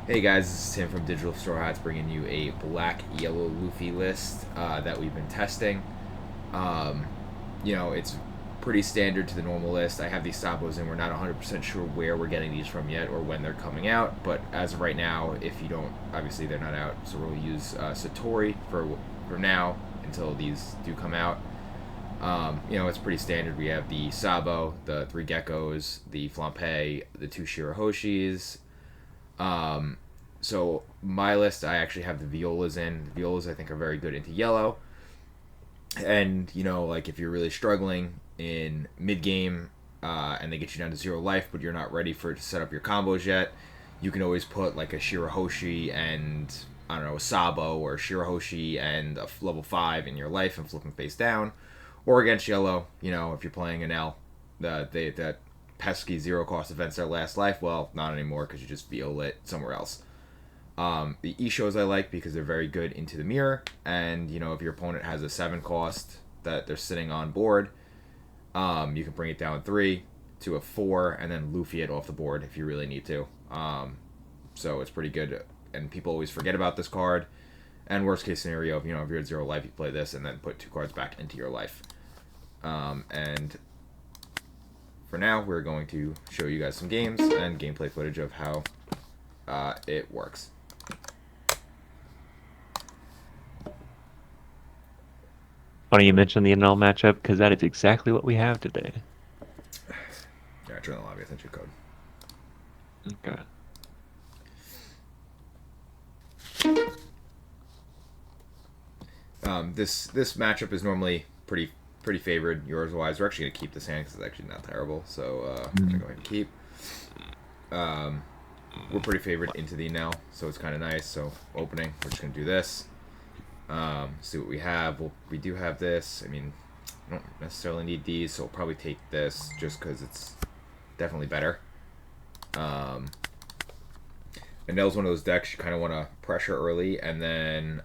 Hey guys, this is Tim from Digital StrawHats bringing you a black yellow Luffy list that we've been testing. Um, it's pretty standard to the normal list. I have these Sabos and we're not 100% sure where we're getting these from yet or when they're coming out, but as of right now, if you don't, obviously they're not out, so we'll use Satori for now until these do come out. It's pretty standard. We have the Sabo, the three Geckos, the Flampe, the two Shirahoshis. Um, so my list, I actually have the violas in. The violas, I think, are very good into yellow. And like if you're really struggling in mid game, and they get you down to 0 life, but you're not ready to set up your combos yet, you can always put like a Shirahoshi and I don't know, a Sabo or a Shirahoshi and a level 5 in your life and flip them face down. Or against yellow, if you're playing an L, that pesky 0 cost events that last life, well, not anymore because you just feel it somewhere else. The E-shows I like because they're very good into the mirror, and if your opponent has a 7 cost that they're sitting on board, you can bring it down 3 to a 4, and then Luffy it off the board if you really need to. So it's pretty good, and people always forget about this card. And worst case scenario, if you're at 0 life, you play this and then put 2 cards back into your life. And for now, we're going to show you guys some games and gameplay footage of how it works. Funny you mentioned the NL matchup because that is exactly what we have today. Alright, turn the lobby. I sent you a code. Okay. This matchup is normally pretty favored yours wise. We're actually gonna keep this hand because it's actually not terrible. So I'm gonna go ahead and keep. We're pretty favored into the NL, so it's kind of nice. So opening, we're just gonna do this. See what we have. We do have this. I mean, I don't necessarily need these, so we'll probably take this just because it's definitely better. And Nell's one of those decks you kind of want to pressure early and then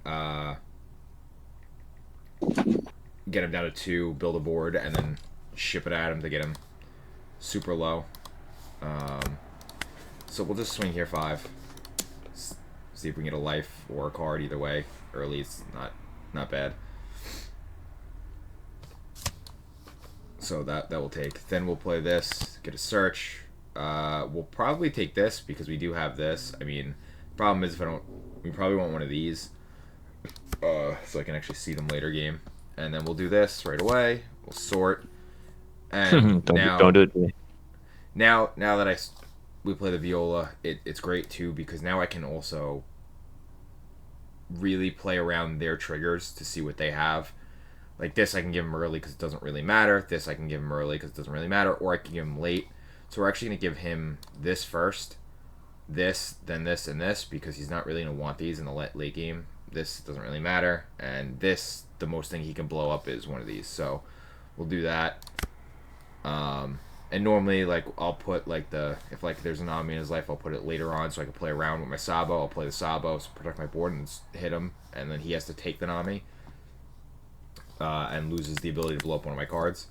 get him down to 2, build a board, and then ship it at him to get him super low. So we'll just swing here 5. See if we can get a life or a card either way. Early it's not bad. So that will take. Then we'll play this, get a search. We'll probably take this because we do have this. I mean, problem is if I don't, we probably want one of these, so I can actually see them later game. And then we'll do this right away. We'll sort, and Don't do it to me. now that we play the viola, it's great too because now I can also really play around their triggers to see what they have. Like this, I can give him early because it doesn't really matter. This, I can give him early because it doesn't really matter, or I can give him late. So we're actually going to give him this first, this, then this, and this, because he's not really going to want these in the late game. This doesn't really matter, and this, the most thing he can blow up is one of these. So we'll do that. And normally, like, I'll put, like, if, like, there's an enemy in his life, I'll put it later on so I can play around with my Sabo. I'll play the Sabo to protect my board and hit him, and then he has to take the Nami. And loses the ability to blow up one of my cards.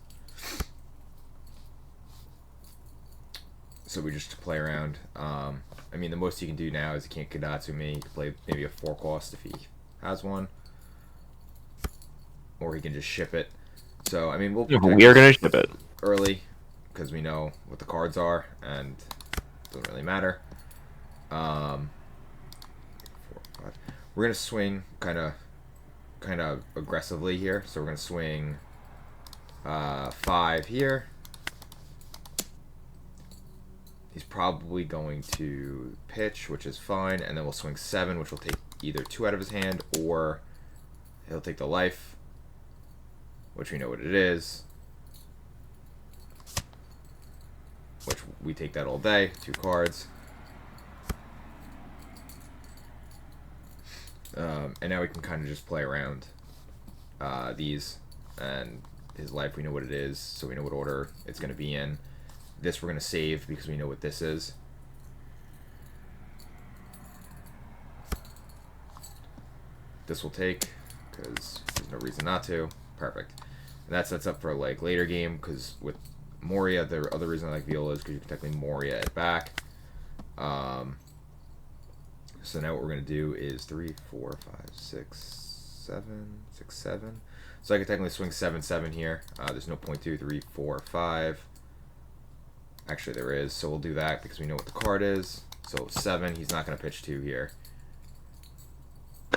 So we just play around. I mean, the most you can do now is you can't Kadatsu me. You can play maybe a 4 cost if he has one. Or he can just ship it. So, I mean, we'll We are going to ship it. early because we know what the cards are and it doesn't really matter. 4, 5. We're going to swing kind of aggressively here. So we're going to swing 5 here. He's probably going to pitch, which is fine, and then we'll swing 7, which will take either 2 out of his hand, or he'll take the life, which we know what it is, which we take that all day, 2 cards. And now we can kind of just play around these, and his life, we know what it is, so we know what order it's going to be in. This we're going to save because we know what this is. This will take because there's no reason not to. Perfect. And that sets up for like later game because with Moria, the other reason I like Viola is because you can technically Moria it back. So now what we're going to do is 3, 4, 5, 6, 7, 6, 7. So I could technically swing 7, 7 here. There's no point 2, 3, 4, 5. Actually, there is. So we'll do that because we know what the card is. So 7, he's not going to pitch 2 here.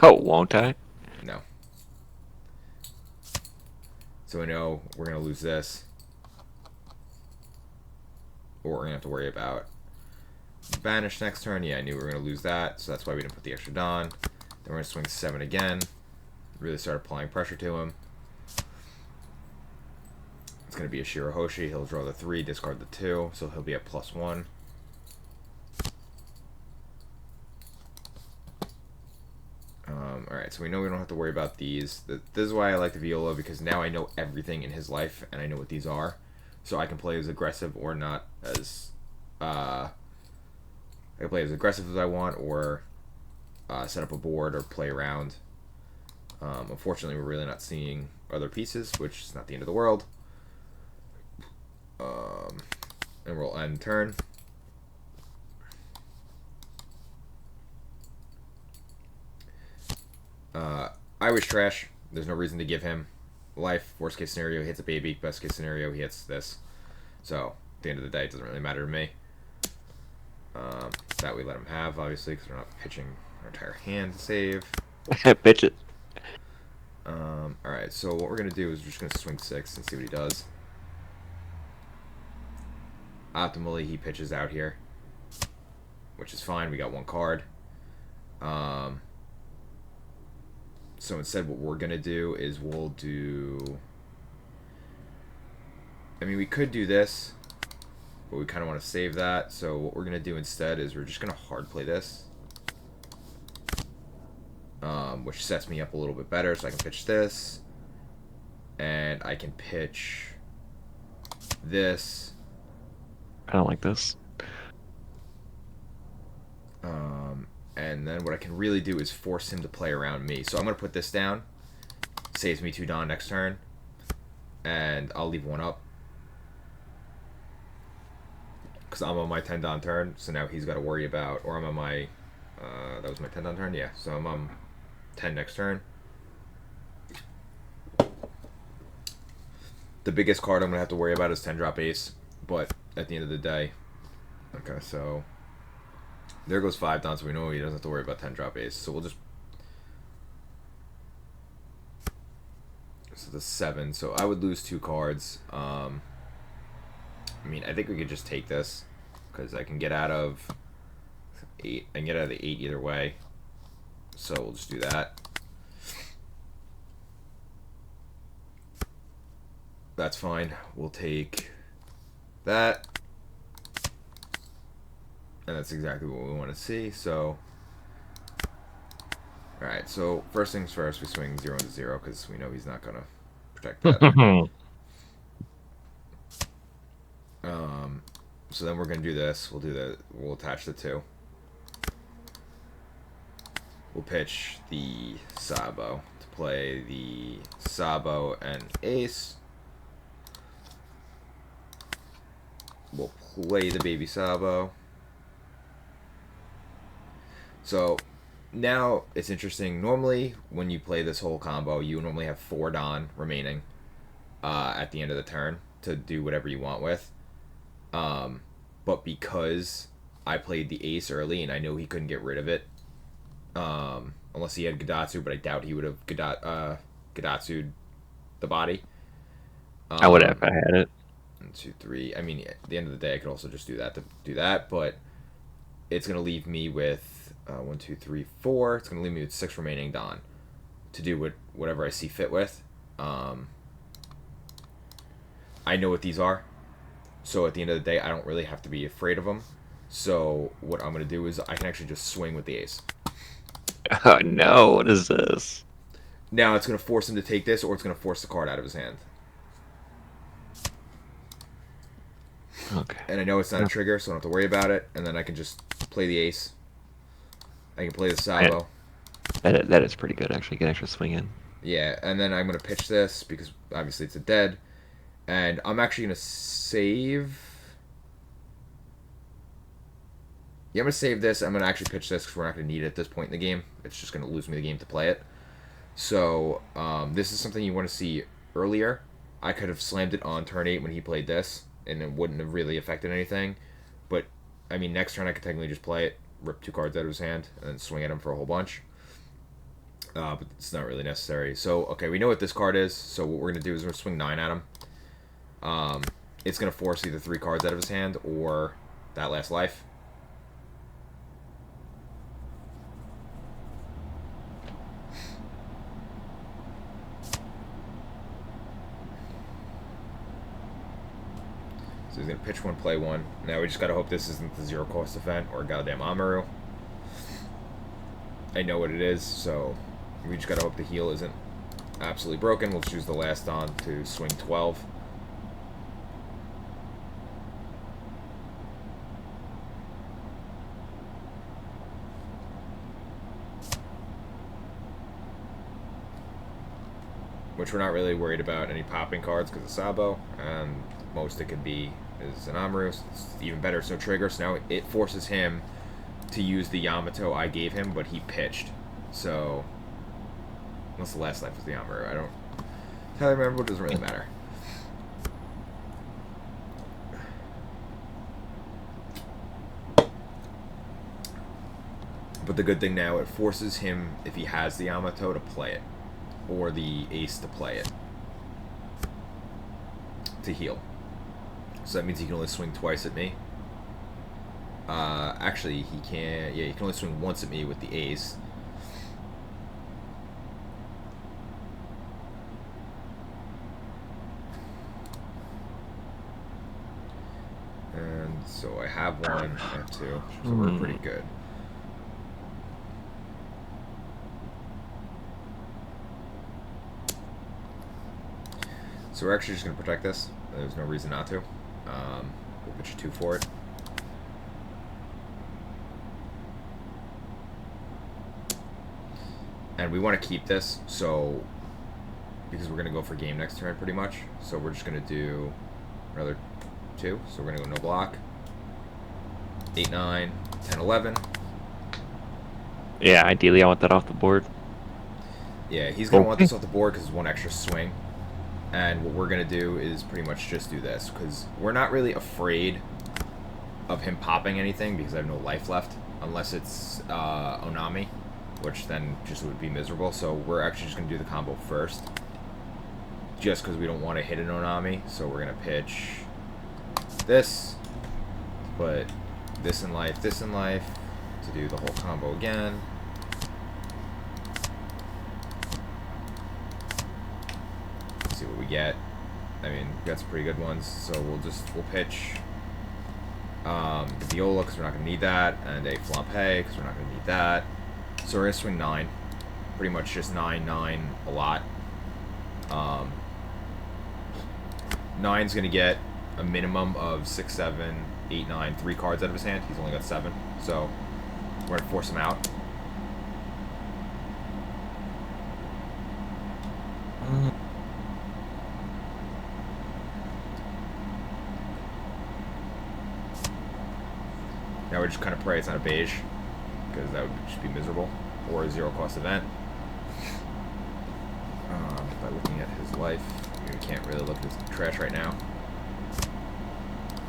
Oh, won't I? No. So we know we're going to lose this. Or we're going to have to worry about banish next turn. Yeah, I knew we were going to lose that, so that's why we didn't put the extra Don. Then we're going to swing 7 again. Really start applying pressure to him. It's going to be a Shirahoshi. He'll draw the 3, discard the 2, so he'll be at +1. Alright, so we know we don't have to worry about these. This is why I like the Viola, because now I know everything in his life, and I know what these are. So I can play as aggressive or not as... I can play as aggressive as I want, or set up a board, or play around. Unfortunately, we're really not seeing other pieces, which is not the end of the world. And we'll end turn. I was trash. There's no reason to give him life. Worst case scenario, he hits a baby. Best case scenario, he hits this. So, at the end of the day, it doesn't really matter to me. That we let him have, obviously, because we're not pitching our entire hand to save. Pitch it. Alright, so what we're going to do is we're just going to swing 6 and see what he does. Optimally, he pitches out here, which is fine. We got 1 card. So instead, what we're going to do is we'll do... I mean, we could do this, but we kind of want to save that. So what we're going to do instead is we're just going to hard play this, which sets me up a little bit better. So I can pitch this, and I can pitch this. I don't like this. And then what I can really do is force him to play around me. So I'm going to put this down. Saves me 2 Don next turn. And I'll leave 1 up. Because I'm on my 10 Don turn. So now he's got to worry about... Or I'm on my... that was my 10 Don turn? Yeah. So I'm on 10 next turn. The biggest card I'm going to have to worry about is 10 drop ace. But at the end of the day... Okay, so... There goes 5 Don, so we know he doesn't have to worry about 10 drop ace. So we'll just... So the 7. So I would lose 2 cards. I mean, I think we could just take this. Because I can get out of 8. I can get out of the 8 either way. So we'll just do that. That's fine. We'll take that. And that's exactly what we want to see. So, alright, so first things first, we swing 0 into 0 because we know he's not going to protect that. So then we're going to do this. We'll attach the 2. We'll pitch the Sabo to play the Sabo and ace. We'll play the baby Sabo. So now it's interesting. Normally, when you play this whole combo, you normally have 4 Don remaining at the end of the turn to do whatever you want with. But because I played the ace early and I know he couldn't get rid of it, unless he had Gadatsu, but I doubt he would have Gadatsu'd the body. I would have if I had it. 1, 2, 3. I mean, at the end of the day, I could also just do that, but it's going to leave me with 1, 2, 3, 4. It's going to leave me with 6 remaining Don to do whatever I see fit with. I know what these are, so at the end of the day, I don't really have to be afraid of them. So what I'm going to do is I can actually just swing with the ace. Oh no, what is this? Now it's going to force him to take this, or it's going to force the card out of his hand. Okay. And I know it's not a trigger, so I don't have to worry about it. And then I can just play the ace. I can play the Sabo. That is pretty good, actually. Get extra swing in. Yeah, and then I'm going to pitch this, because obviously it's a dead. And I'm actually going to save... Yeah, I'm going to save this. I'm going to actually pitch this because we're not going to need it at this point in the game. It's just going to lose me the game to play it. So, this is something you want to see earlier. I could have slammed it on turn 8 when he played this, and it wouldn't have really affected anything. But, I mean, next turn I could technically just play it, rip 2 cards out of his hand, and then swing at him for a whole bunch. But it's not really necessary. So, okay, we know what this card is. So what we're going to do is we're going to swing 9 at him. It's going to force either 3 cards out of his hand or that last life. So he's going to pitch 1, play 1. Now we just got to hope this isn't the 0-cost event or a goddamn Amaru. I know what it is, so we just got to hope the heal isn't absolutely broken. We'll choose the last on to swing 12. Which we're not really worried about any popping cards because of Sabo, and most it could be is an Amaru. So it's even better, so trigger. So now it forces him to use the Yamato I gave him, but he pitched. So, unless the last life was the Amaru, I don't entirely remember, it doesn't really matter. But the good thing now, it forces him, if he has the Yamato, to play it. Or the ace to play it. To heal. So that means he can only swing twice at me. Actually, he can... Yeah, he can only swing once at me with the ace. And so I have 1, I have 2. So we're pretty good. So we're actually just going to protect this. There's no reason not to. We'll pitch a 2 for it. And we want to keep this, so because we're going to go for game next turn pretty much. So we're just going to do another 2. So we're going to go no block. 8, 9, 10, 11. Yeah, ideally I want that off the board. Yeah, he's going to want this off the board because it's 1 extra swing. And what we're going to do is pretty much just do this, because we're not really afraid of him popping anything because I have no life left, unless it's Onami, which then just would be miserable. So we're actually just going to do the combo first, just because we don't want to hit an Onami. So we're going to pitch this, put this in life, to do the whole combo again. See what we get. I mean, we got some pretty good ones, so we'll pitch the Viola because we're not going to need that, and a Flampe because we're not going to need that. So we're going to swing 9. Pretty much just 9, 9 a lot. 9's going to get a minimum of 6, 7, 8, 9, 3 cards out of his hand. He's only got 7, so we're going to force him out. Now we just kind of pray it's not a beige, because that would just be miserable, or a 0-cost event. By looking at his life, we can't really look at his trash right now.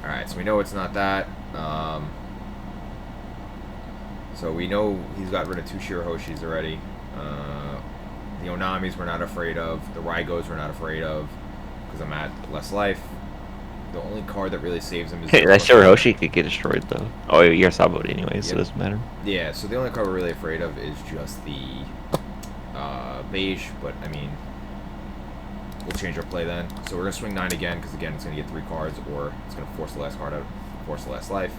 Alright, so we know it's not that. So we know he's got rid of 2 Shirahoshis already. The Onamis we're not afraid of. The Raigos we're not afraid of, because I'm at less life. The only card that really saves him is... Hey, that Shirahoshi could get destroyed, though. Oh, you're Sabot anyway, so it doesn't matter. Yeah, so the only card we're really afraid of is just the beige, but, I mean, we'll change our play then. So we're going to swing 9 again, because, again, it's going to get 3 cards, or it's going to force the last card out, force the last life.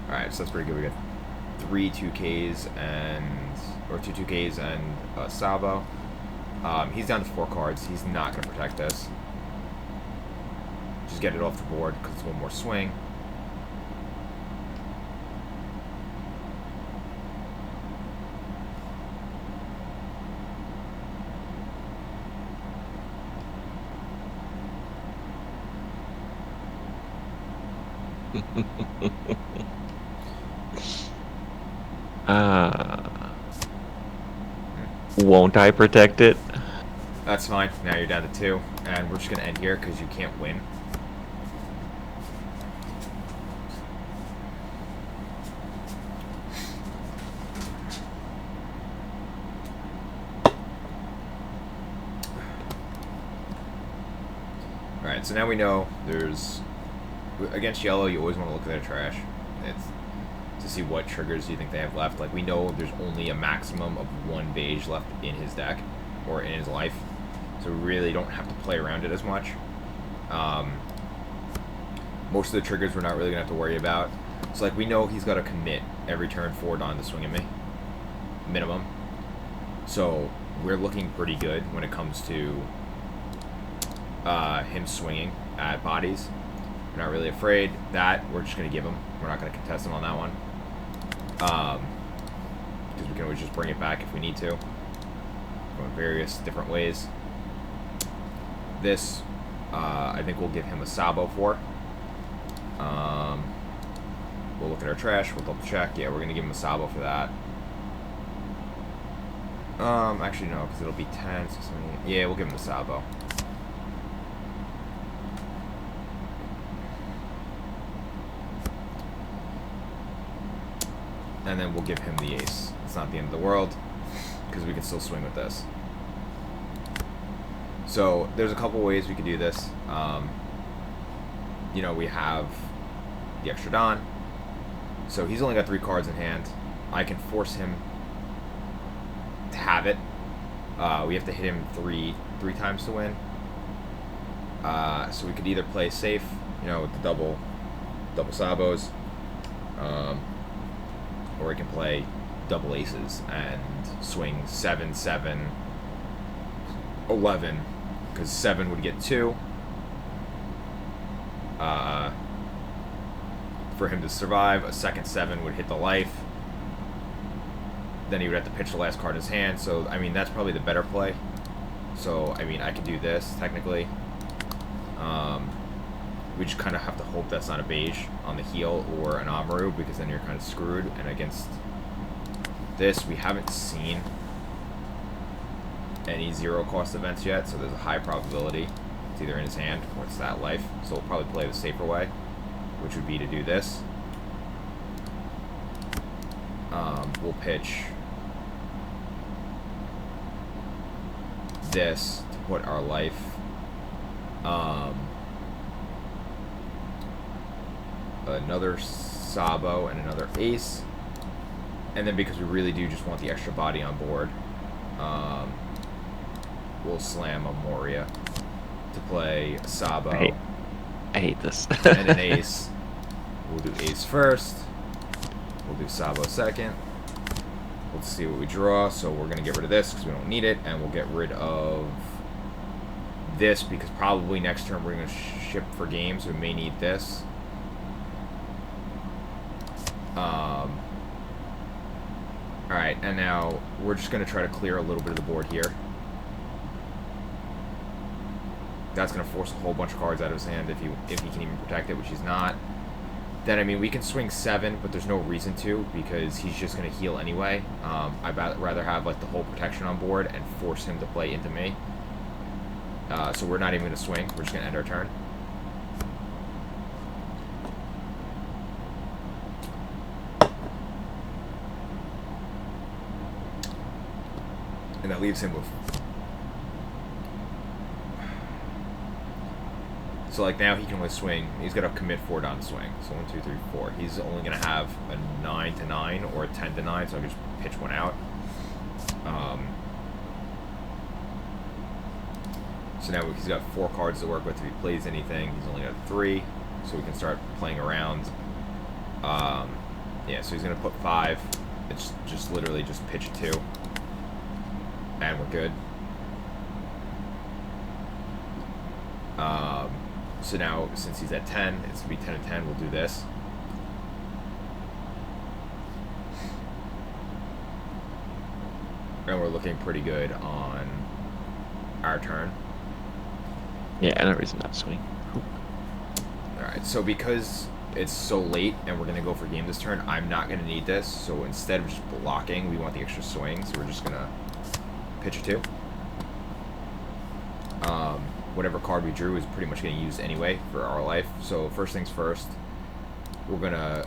Alright, so that's pretty good. We got 3 2Ks or 2 2Ks and Sabo. He's down to 4 cards. He's not going to protect this. Just get it off the board because it's 1 more swing. Won't I protect it? That's fine. Now you're down to 2, and we're just gonna end here because you can't win. Alright, so now we know there's... Against yellow, you always want to look at their trash. It's to see what triggers you think they have left. Like, we know there's only a maximum of 1 beige left in his deck, or in his life. So we really don't have to play around it as much. Most of the triggers we're not really going to have to worry about. So, like, we know he's got to commit every turn 4 Dawn to swing at me. Minimum. So, we're looking pretty good when it comes to him swinging at bodies. We're not really afraid. That, we're just going to give him. We're not going to contest him on that one. Because we can always just bring it back if we need to. Go in various different ways. This, I think we'll give him a Sabo for. We'll look at our trash. We'll double check. Yeah, we're going to give him a Sabo for that. Actually, no, because it'll be 10, 6, 7, 8. Yeah, we'll give him the Sabo. And then we'll give him the ace. It's not the end of the world, because we can still swing with this. So, there's a couple ways we could do this. You know, we have the extra Don. So, he's only got 3 cards in hand. I can force him to have it. We have to hit him three times to win. So, we could either play safe, you know, with the double Sabos. Or we can play double aces and swing 7, 7, 11, because 7 would get 2 for him to survive. A second 7 would hit the life. Then he would have to pitch the last card in his hand. So, I mean, that's probably the better play. So, I mean, I could do this, technically. We just kind of have to hope that's not a beige on the heel or an Amaru, because then you're kind of screwed. And against this, we haven't seen any 0-cost events yet, so there's a high probability it's either in his hand or it's that life. So we'll probably play the safer way, which would be to do this. We'll pitch this to put our life... another Sabo and another ace, and then because we really do just want the extra body on board, we'll slam a Moria to play a Sabo. I hate this. And an ace. We'll do ace first. We'll do Sabo second. Let's see what we draw. So we're gonna get rid of this because we don't need it, and we'll get rid of this because probably next turn we're gonna ship for games. So we may need this. Alright, and now we're just going to try to clear a little bit of the board here. That's going to force a whole bunch of cards out of his hand if he can even protect it, which he's not. Then, I mean, we can swing 7, but there's no reason to, because he's just going to heal anyway. I'd rather have, like, the whole protection on board and force him to play into me. So we're not even going to swing. We're just going to end our turn. And that leaves him with... So, like, now he can only swing. He's got to commit 4 down to swing. So, 1, 2, 3, 4. He's only going to have a 9 to 9 or a 10 to 9, so I can just pitch one out. So now he's got 4 cards to work with. If he plays anything, he's only got 3. So we can start playing around. Yeah, so he's going to put 5. It's just literally just pitch 2. And we're good. So now, since he's at 10, it's going to be 10 to 10. We'll do this. And we're looking pretty good on our turn. Yeah, no reason not to swing. Alright, so because it's so late and we're going to go for game this turn, I'm not going to need this. So instead of just blocking, we want the extra swing. So we're just going to pitch a 2. Whatever card we drew is pretty much getting used anyway for our life. So first things first, we're going to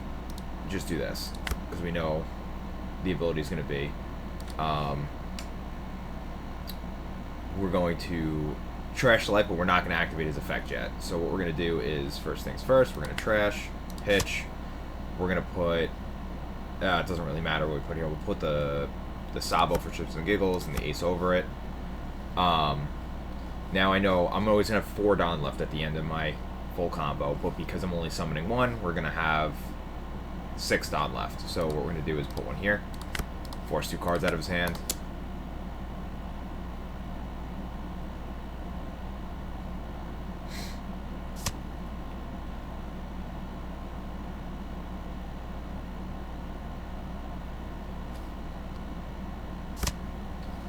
just do this because we know the ability is going to be. We're going to trash the life, but we're not going to activate his effect yet. So what we're going to do is, first things first, we're going to trash, pitch. We're going to put, it doesn't really matter what we put here. We'll put the Sabo for chips and giggles and the ace over it. Now I know I'm always going to have 4 Don left at the end of my full combo, but because I'm only summoning 1, we're going to have 6 Don left. So what we're going to do is put 1 here, force 2 cards out of his hand.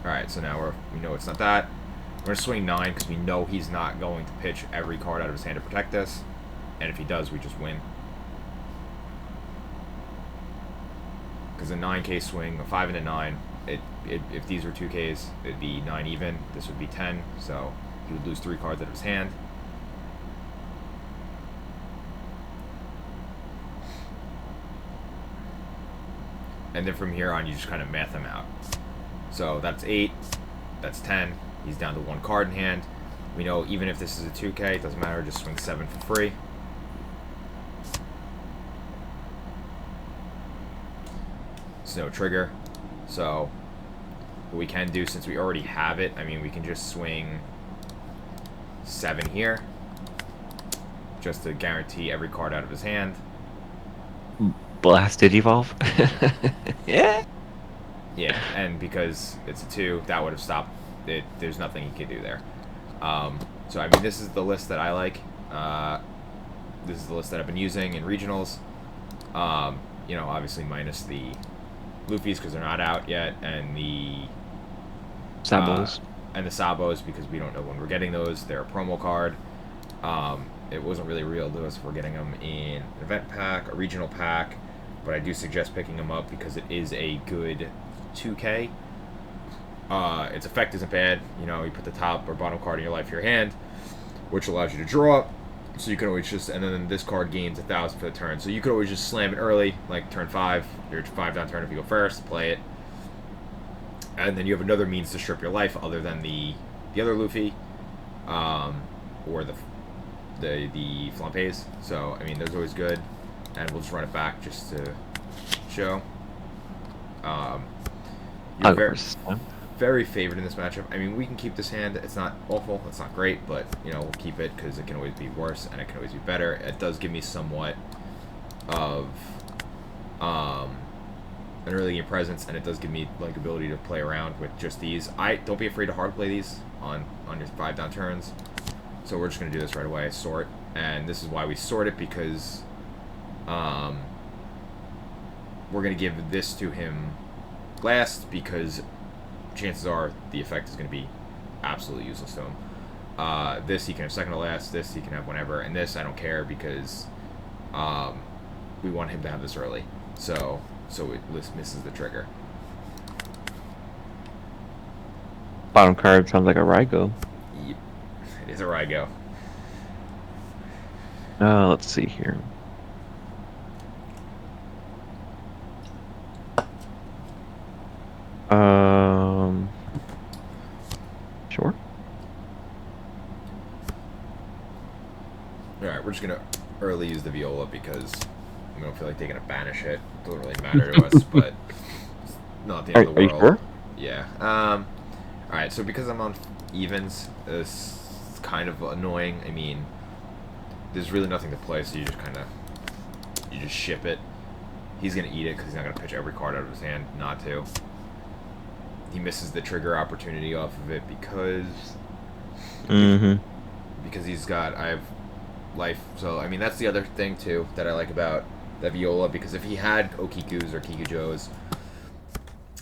Alright, so now we know it's not that. We're going to swing 9 because we know he's not going to pitch every card out of his hand to protect us. And if he does, we just win. Because a 9k swing, a 5 and a 9, if these were 2ks, it'd be 9 even. This would be 10, so he would lose 3 cards out of his hand. And then from here on, you just kind of math them out. So that's 8, that's 10. He's down to 1 card in hand. We know even if this is a 2k, it doesn't matter, just swing 7 for free. It's no trigger. So what we can do, since we already have it, I mean, we can just swing 7 here, just to guarantee every card out of his hand. Blasted evolve. Yeah. Yeah, and because it's a 2, that would have stopped it. There's nothing he could do there. So, I mean, this is the list that I like. This is the list that I've been using in regionals. You know, obviously minus the Luffys because they're not out yet, and the Sabos. And the Sabos because we don't know when we're getting those. They're a promo card. It wasn't really real to us if we're getting them in an event pack, a regional pack, but I do suggest picking them up because it is a good 2k. Its effect isn't bad. You know, you put the top or bottom card in your life in your hand, which allows you to draw. So you can always just, and then this card gains 1,000 for the turn. So you could always just slam it early, like turn 5, your 5 down turn if you go first, play it. And then you have another means to strip your life other than the other Luffy, or the Flampés. So, I mean, those are always good. And we'll just run it back just to show. You're very favored in this matchup. I mean, we can keep this hand. It's not awful. It's not great, but, you know, we'll keep it because it can always be worse and it can always be better. It does give me somewhat of an early game presence, and it does give me, like, ability to play around with just these. Don't be afraid to hard play these on your 5 down turns. So we're just going to do this right away, sort. And this is why we sort it, because we're going to give this to him last, because chances are the effect is going to be absolutely useless to him. This he can have second to last, this he can have whenever, and this I don't care because we want him to have this early. So it misses the trigger. Bottom card sounds like a Raigo. Yep. It is a Raigo. Let's see here. Sure. Alright, we're just going to early use the Viola because we don't feel like they're going to banish it. It doesn't really matter to us, but it's not the end of the world. Are you sure? Yeah. Alright, so because I'm on evens, it's kind of annoying. I mean, there's really nothing to play, so you just ship it. He's going to eat it because he's not going to pitch every card out of his hand not to. He misses the trigger opportunity off of it because I have life. So, I mean, that's the other thing, too, that I like about the Viola, because if he had Okikus or Kikujos,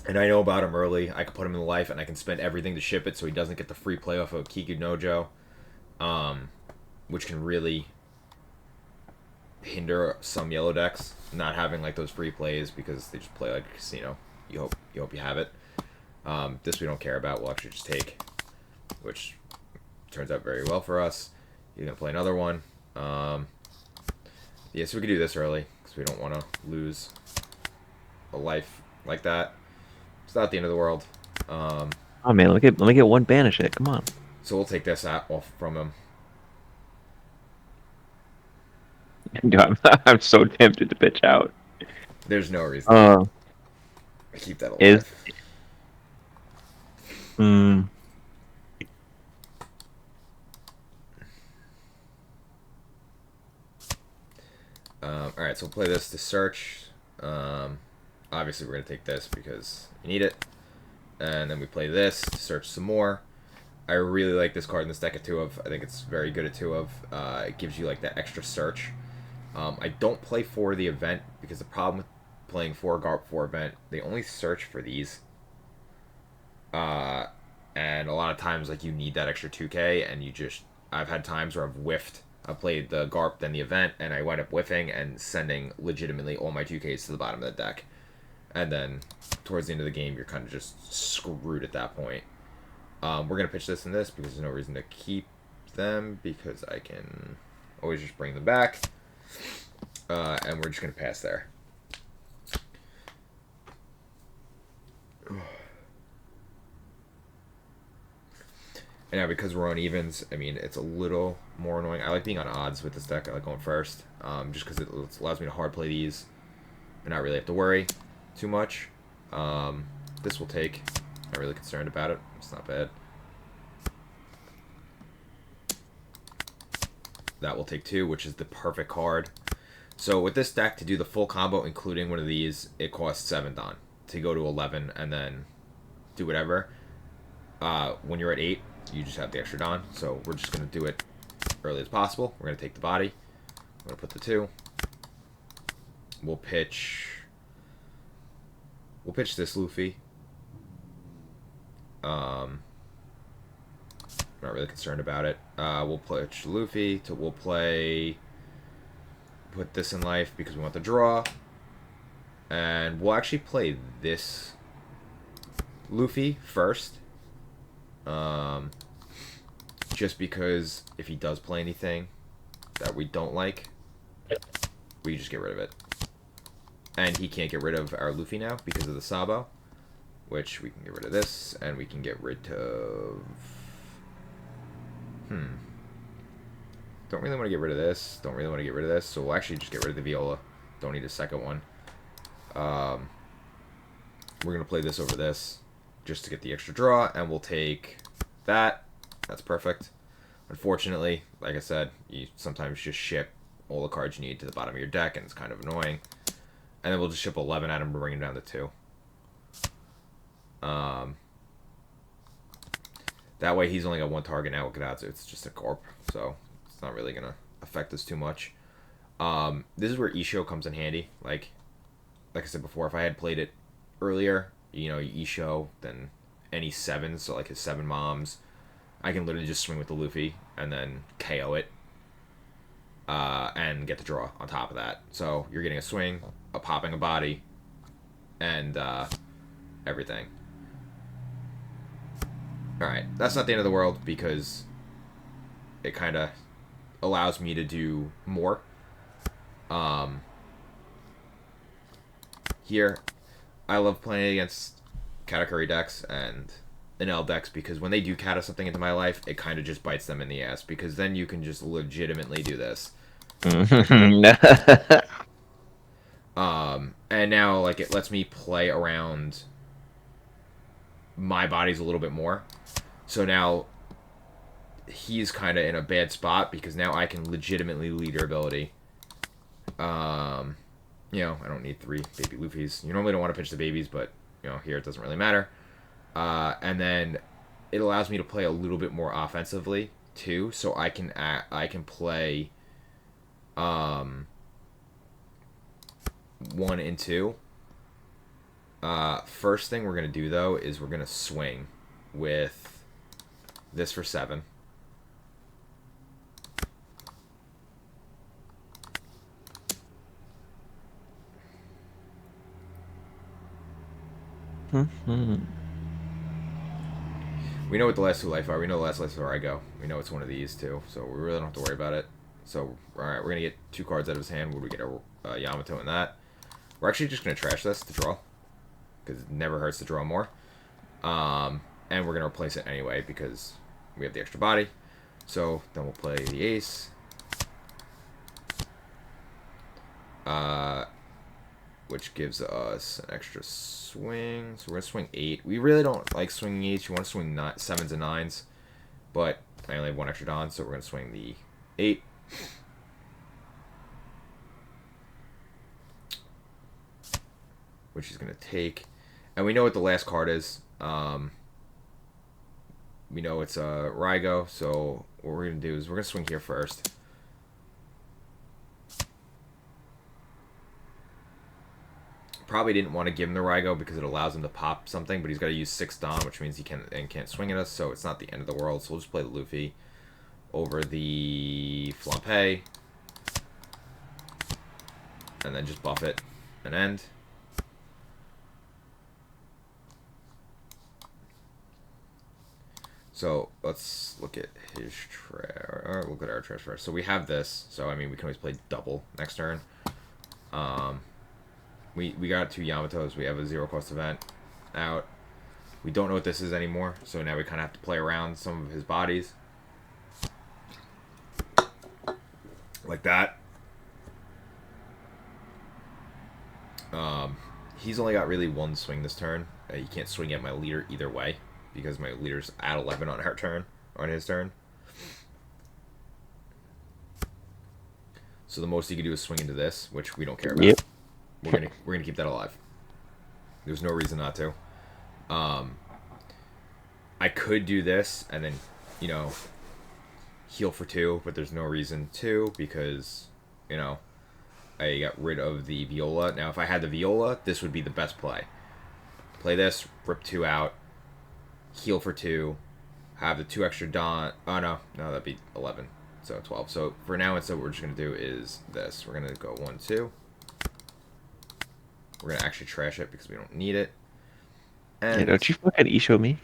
and I know about him early, I could put him in the life, and I can spend everything to ship it so he doesn't get the free play off of Kiku Nojo, which can really hinder some yellow decks not having like those free plays because they just play like a casino. You hope you have it. This we don't care about. We'll actually just take, which turns out very well for us. You're gonna play another one. Yeah, so we can do this early because we don't want to lose a life like that. It's not the end of the world. Oh man, let me get one banish it. Come on. So we'll take this off from him. Dude, I'm so tempted to pitch out. There's no reason to keep that alive. Hmm. Alright, so we'll play this to search. Obviously, we're going to take this because you need it. And then we play this to search some more. I really like this card in this deck at 2 of. I think it's very good at 2 of. It gives you like that extra search. I don't play for the event because the problem with playing 4 Garp 4 event, they only search for these. And a lot of times, like, you need that extra 2k, and I've had times where I've whiffed. I played the Garp, then the event, and I wind up whiffing and sending legitimately all my 2ks to the bottom of the deck. And then, towards the end of the game, you're kind of just screwed at that point. We're going to pitch this and this because there's no reason to keep them because I can always just bring them back. And we're just going to pass there. And now, because we're on evens, I mean, it's a little more annoying. I like being on odds with this deck. I like going first, just because it allows me to hard play these and not really have to worry too much. This will take. Not really concerned about it. It's not bad. That will take 2, which is the perfect card. So with this deck, to do the full combo, including one of these, it costs 7 Don. To go to 11 and then do whatever. When you're at 8, you just have the extra Don. So we're just going to do it early as possible. We're going to take the body. I'm going to put the 2. We'll pitch this Luffy. Not really concerned about it. We'll pitch Luffy. We'll put this in life because we want the draw. And we'll actually play this Luffy first. Just because if he does play anything that we don't like, we just get rid of it. And he can't get rid of our Luffy now because of the Sabo. Which we can get rid of this, and we can get rid of... Don't really want to get rid of this. Don't really want to get rid of this. So we'll actually just get rid of the Viola. Don't need a second one. We're going to play this over this just to get the extra draw, and we'll take that. That's perfect. Unfortunately, like I said, you sometimes just ship all the cards you need to the bottom of your deck, and it's kind of annoying. And then we'll just ship 11 at him to bring him down to 2. That way he's only got 1 target now. It's just a Corp, so it's not really going to affect us too much. This is where Isho comes in handy. Like I said before, if I had played it earlier, you know, Isho, then any 7s, so like his 7 moms, I can literally just swing with the Luffy and then KO it. And get the draw on top of that. So you're getting a swing, a popping a body, and everything. Alright, that's not the end of the world because it kind of allows me to do more. Here, I love playing against Katakuri decks and Enel decks because when they do kata something into my life, it kind of just bites them in the ass because then you can just legitimately do this. And now, like, it lets me play around my bodies a little bit more. So now he's kind of in a bad spot because now I can legitimately lead your ability. You know, I don't need 3 baby Luffys. You normally don't want to pitch the babies, but, you know, here it doesn't really matter. And then it allows me to play a little bit more offensively, too. So I can play 1 and 2. First thing we're going to do, though, is we're going to swing with this for 7. We know what the last two life are. We know the last life is where I go. We know it's one of these two, so we really don't have to worry about it. So, alright, we're going to get 2 cards out of his hand. Would we get a Yamato in that? We're actually just going to trash this to draw, because it never hurts to draw more. And we're going to replace it anyway, because we have the extra body. So, then we'll play the ace. Which gives us an extra swing. So we're going to swing 8. We really don't like swinging 8s. You want to swing 7s and 9s. But I only have 1 extra Don, so we're going to swing the 8. Which he's going to take. And we know what the last card is. We know it's a Rygo, so what we're going to do is we're going to swing here first. Probably didn't want to give him the Rygo because it allows him to pop something, but he's got to use 6 Don, which means he can't swing at us, so it's not the end of the world. So we'll just play the Luffy over the Flampe, and then just buff it and end. So let's look at his or look at our trash first. So we have this. So I mean, we can always play double next turn. We got 2 Yamatos. We have a 0 cost event out. We don't know what this is anymore, so now we kind of have to play around some of his bodies. Like that. He's only got really 1 swing this turn. He can't swing at my leader either way, because my leader's at 11 on her turn, on his turn. So the most he can do is swing into this, which we don't care about. Yep. We're gonna keep that alive. There's no reason not to. I could do this and then, you know, heal for 2, but there's no reason to, because, you know, I got rid of the Viola. Now, if I had the Viola, this would be the best play. Play this, rip 2 out, heal for 2, have the 2 extra Don. Oh, no, that'd be 11. So 12. So for now, instead, what we're just gonna do is this. We're gonna go 1, 2. We're going to actually trash it because we don't need it. And yeah, don't you fucking Isho me.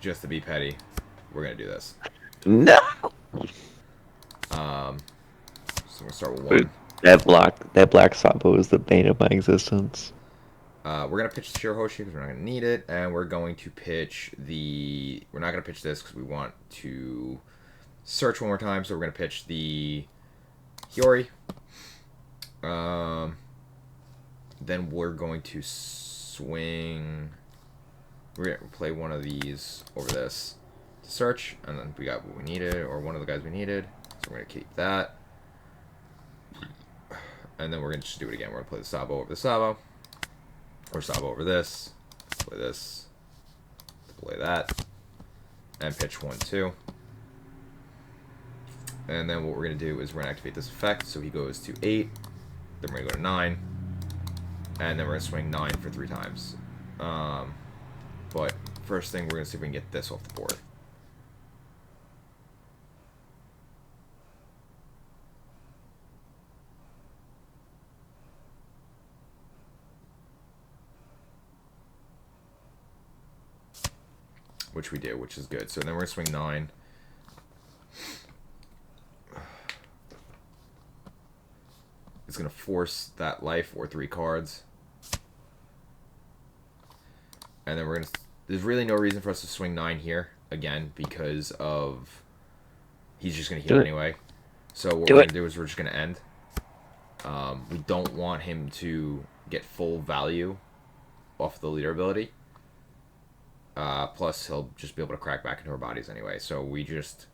Just to be petty, we're going to do this. No! So we're going to start with 1. That black Sabo is the bane of my existence. We're going to pitch the Shirahoshi because we're not going to need it. And we're going to pitch the... We're not going to pitch this because we want to search one more time. So we're going to pitch the Hiyori. Then we're going to swing... We're going to play one of these over this to search. And then we got what we needed, or one of the guys we needed. So we're going to keep that. And then we're going to just do it again. We're going to play the Sabo over the Sabo. Or Sabo over this. Play this. Play that. And pitch 1, 2. And then what we're going to do is we're going to activate this effect. So he goes to 8. Then we're going to go to 9. And then we're going to swing 9 for 3 times. But first thing, we're going to see if we can get this off the board. Which we do, which is good. So then we're going to swing 9. It's going to force that life or 3 cards. And then we're going to... There's really no reason for us to swing 9 here, again, because of... He's just going to heal anyway. So what we're going to do is we're just going to end. We don't want him to get full value off the leader ability. Plus, he'll just be able to crack back into our bodies anyway. So we just,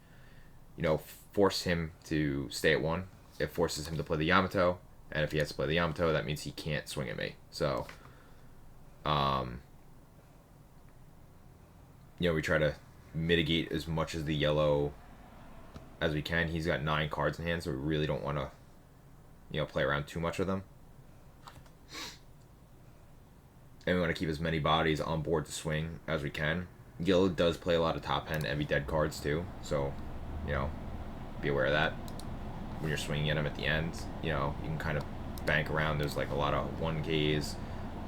you know, force him to stay at 1. It forces him to play the Yamato. And if he has to play the Yamato, that means he can't swing at me. So, you know, we try to mitigate as much as the yellow as we can. He's got 9 cards in hand, so we really don't want to, you know, play around too much with them. And we want to keep as many bodies on board to swing as we can. Yellow does play a lot of top end heavy dead cards too, so, you know, be aware of that. When you're swinging at them at the end, you know, you can kind of bank around. There's like a lot of 1Ks.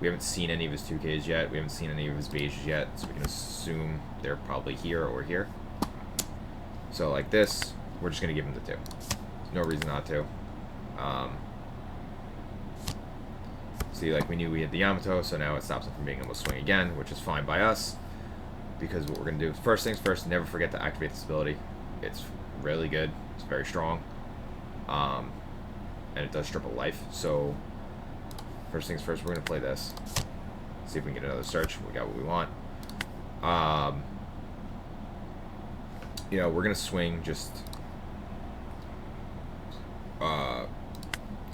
We haven't seen any of his 2Ks yet. We haven't seen any of his beiges yet, so we can assume they're probably here or here. So like this, we're just going to give him the 2. There's no reason not to. See, like we knew we had the Yamato, so now it stops him from being able to swing again, which is fine by us. Because what we're going to do, first things first, never forget to activate this ability. It's really good. It's very strong. And it does triple life, so first things first, we're going to play this. See if we can get another search. We got what we want. You know, we're going to swing just a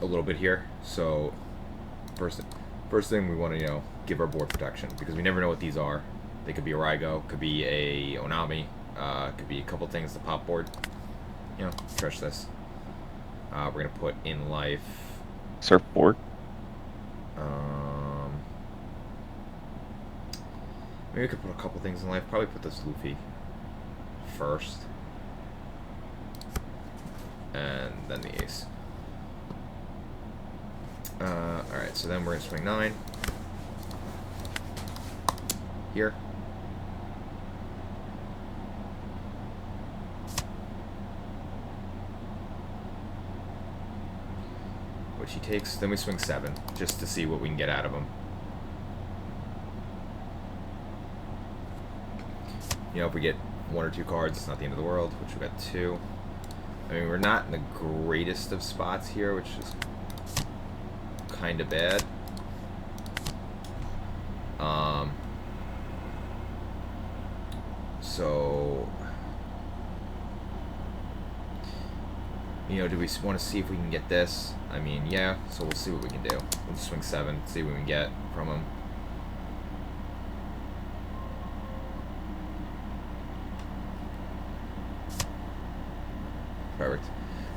little bit here. So first thing we want to, you know, give our board protection, because we never know what these are. They could be a Raigo, could be a Onami, could be a couple things to pop board. You know, trash this. We're going to put in life... Surfboard. Maybe we could put a couple things in life. Probably put this Luffy first. And then the ace. Alright, so then we're going to swing 9. Here. Which he takes. Then we swing 7, just to see what we can get out of him. You know, if we get 1 or 2 cards, it's not the end of the world, which we got 2. I mean, we're not in the greatest of spots here, which is kind of bad. So, you know, do we want to see if we can get this? I mean, yeah, so we'll see what we can do. We'll just swing 7, see what we can get from him. Perfect.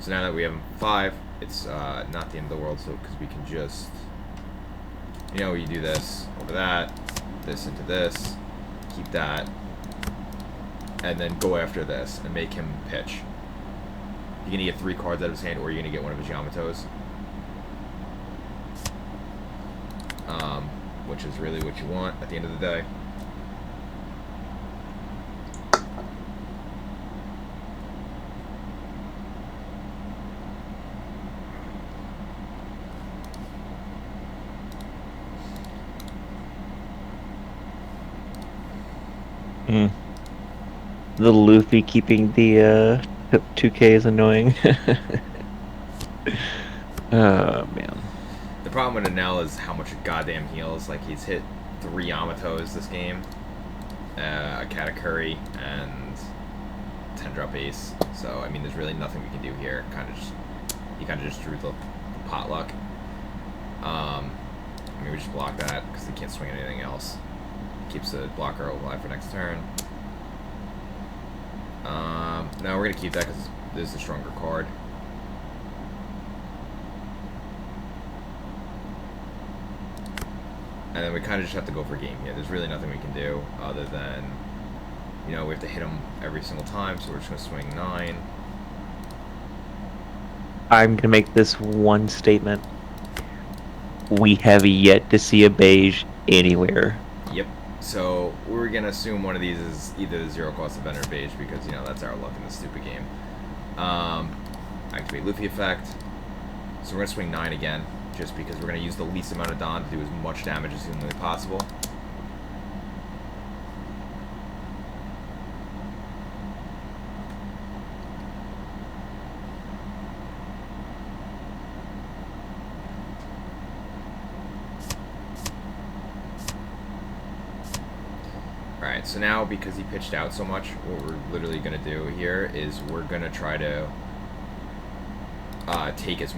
So now that we have 5, it's not the end of the world, so because we can just, you know, you do this over that, this into this, keep that, and then go after this and make him pitch. You're gonna get 3 cards out of his hand, or you're gonna get one of his Yamatos, which is really what you want at the end of the day. The Luffy keeping the 2K is annoying. Oh man. The problem with Enel is how much it goddamn heals. Like, he's hit 3 Yamatos this game, a Katakuri, and 10-drop ace. So I mean, there's really nothing we can do here. He kind of just drew the potluck. I mean, we just block that because he can't swing anything else. Keeps the blocker alive for next turn. Now we're gonna keep that because this is a stronger card. And then we kind of just have to go for game here. There's really nothing we can do other than, you know, we have to hit him every single time, so we're just gonna swing 9. I'm gonna make this one statement. We have yet to see a beige anywhere. Yep. So we're gonna assume one of these is either the 0 cost event or beige, because, you know, that's our luck in this stupid game. Activate Luffy effect. So we're gonna swing 9 again, just because we're gonna use the least amount of Don to do as much damage as humanly possible. Alright, so now because he pitched out so much, what we're literally going to do here is we're going to try to take as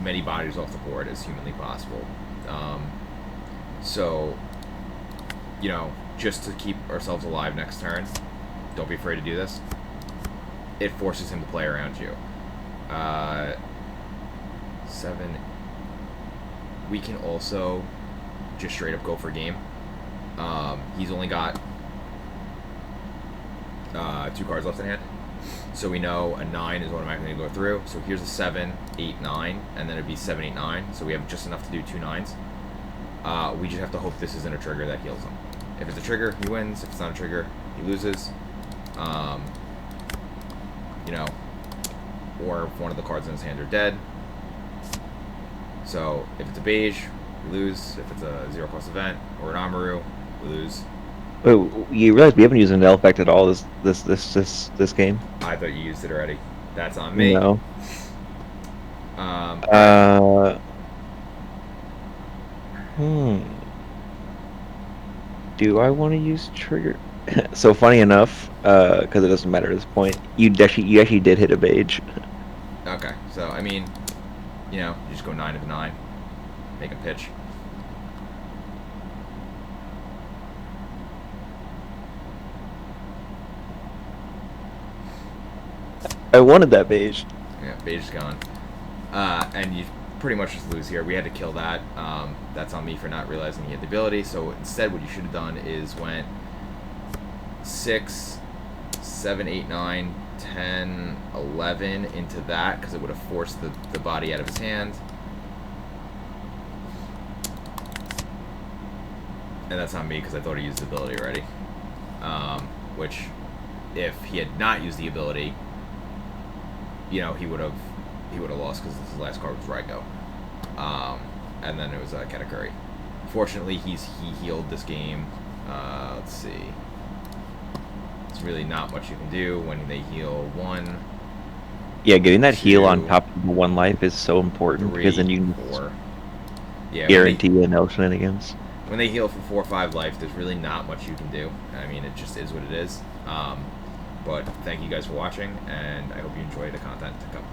many bodies off the board as humanly possible. So, you know, just to keep ourselves alive next turn, don't be afraid to do this. It forces him to play around you. 7. We can also just straight up go for game. He's only got 2 cards left in hand, so we know a 9 is automatically going to go through. So here's a 7, 8, 9, and then it'd be 7, 8, 9. So we have just enough to do 2 9s. We just have to hope this isn't a trigger that heals him. If it's a trigger, he wins. If it's not a trigger, he loses. You know, or if one of the cards in his hand are dead. So if it's a beige, we lose. If it's a 0+ event or an Amaru, we lose. Oh, you realize we haven't used an L effect at all this game? I thought you used it already. That's on me. No. Do I want to use trigger? So funny enough, because it doesn't matter at this point, you actually did hit a beige. Okay, so I mean, you know, you just go 9 of 9, make a pitch. I wanted that beige. Yeah, beige is gone. And you pretty much just lose here. We had to kill that. That's on me for not realizing he had the ability. So instead, what you should have done is went 6, 7, 8, 9, 10, 11 into that, because it would have forced the body out of his hand. And that's on me because I thought he used the ability already. Which, if he had not used the ability, you know, he would have lost because his last card was Raigo. And then it was Katakuri. Fortunately, he healed this game. Let's see. There's really not much you can do when they heal 1. Yeah, getting that 2, heal on top of 1 life is so important 3, because then you can 4. Yeah, guarantee no shenanigans. When they heal for 4 or 5 life, there's really not much you can do. I mean, it just is what it is. But thank you guys for watching, and I hope you enjoy the content to come.